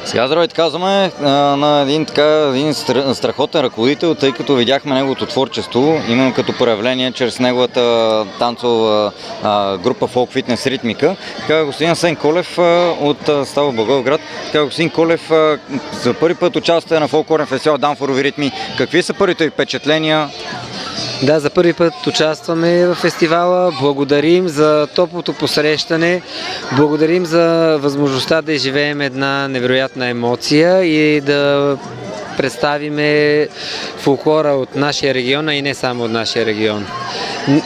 Сега здравейте казваме на един страхотен ръководител, тъй като видяхме неговото творчество, именно като проявление чрез неговата танцова група Folk Fitness Ритмика. Така, господин Асен Колев от Ставо Благоевград. Така, господин Колев, за първи път участвате на фолклорен фестивал Дамфорови ритми. Какви са първите впечатления? Да, за първи път участваме в фестивала. Благодарим за топлото посрещане. Благодарим за възможността да изживеем една невероятна емоция и да представиме фолклора от нашия регион, а и не само от нашия регион.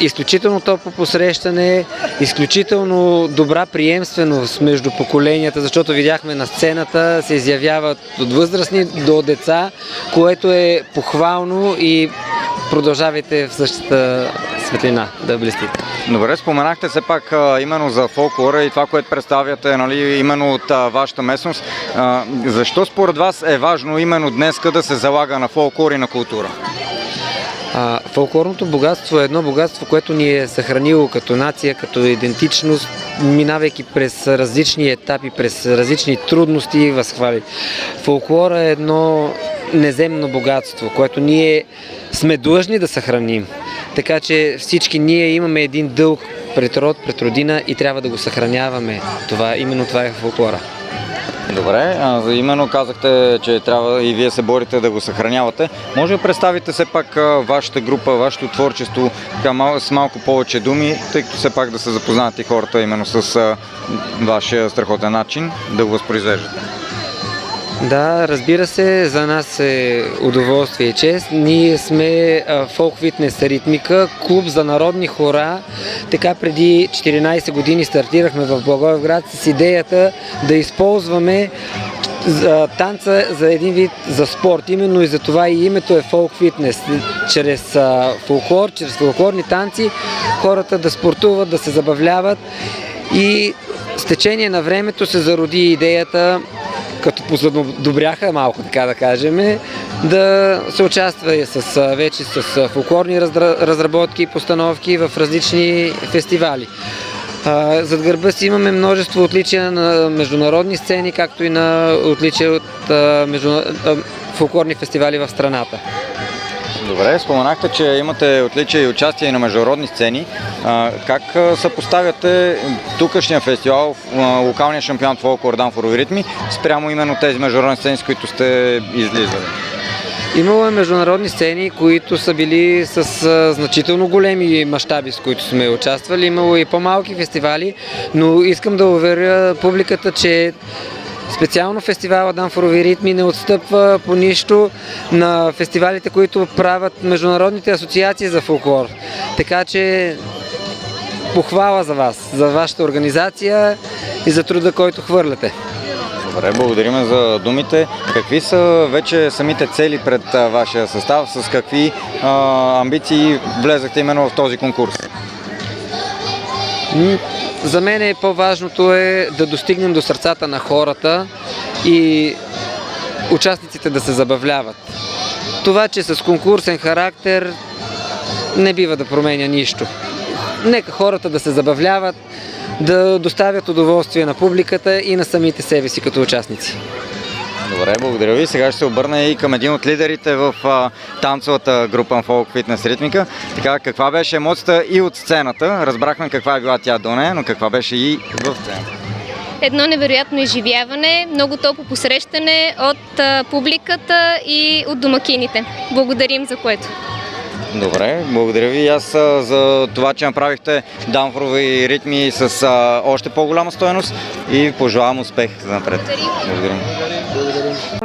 Изключително топло посрещане, изключително добра приемственост между поколенията, защото видяхме на сцената се изявяват от възрастни до деца, което е похвално и продължавайте в същата светлина да блестите. Добре, споменахте все пак именно за фолклора и това, което представяте, нали, именно от вашата местност. Защо според вас е важно именно днеска да се залага на фолклор и на култура? Фолклорното богатство е едно богатство, което ни е съхранило като нация, като идентичност, минавайки през различни етапи, през различни трудности и възхвали. Фолклора е едно неземно богатство, което ние сме длъжни да съхраним. Така че всички ние имаме един дълг пред род, пред родина и трябва да го съхраняваме. Именно това е фолклора. Добре, именно казахте, че трябва и вие се борите да го съхранявате. Може да представите все пак вашата група, вашето творчество с малко повече думи, тъй като все пак да се запознаят и хората именно с вашия страхотен начин да го възпроизвеждате. Да, разбира се, за нас е удоволствие и чест. Ние сме Folk Fitness Ритмика, клуб за народни хора. Така преди 14 години стартирахме в Благоевград с идеята да използваме танца за един вид за спорт. Именно и за това и името е Folk Fitness. Чрез фолклор, чрез фолклорни танци хората да спортуват, да се забавляват и с течение на времето се зароди идеята, като позадобряха малко, така да кажем, да се участва вече с фолклорни разработки и постановки в различни фестивали. Зад гърба си имаме множество отличия на международни сцени, както и на отличия от фолклорни фестивали в страната. Добре, споменахте, че имате отличие и участие на международни сцени. Как съпоставяте тукашния фестивал, локалния шампионат фолклор Дамфорови ритми, спрямо именно тези международни сцени, с които сте излизали? Имало е международни сцени, които са били с значително големи мащаби, с които сме участвали. Имало и по-малки фестивали, но искам да уверя публиката, че специално фестивала Дамфорови ритми не отстъпва по нищо на фестивалите, които правят международните асоциации за фолклор. Така че похвала за вас, за вашата организация и за труда, който хвърляте. Добре, благодарим за думите. Какви са вече самите цели пред вашия състав? С какви амбиции влезахте именно в този конкурс? За мен по-важното е да достигнем до сърцата на хората и участниците да се забавляват. Това, че с конкурсен характер не бива да променя нищо. Нека хората да се забавляват, да доставят удоволствие на публиката и на самите себе си като участници. Добре, благодаря ви. Сега ще се обърна и към един от лидерите в танцовата група на Folk Fitness Ритмика. Така, каква беше емоцията и от сцената? Разбрахме каква е била тя до нея, но каква беше и в сцената? Едно невероятно изживяване, много топло посрещане от публиката и от домакините. Благодарим за което. Добре, благодаря ви и аз за това, че направихте Дамфорови ритми с още по-голяма стойност и пожелавам успех за напред. Благодарим. Благодарим.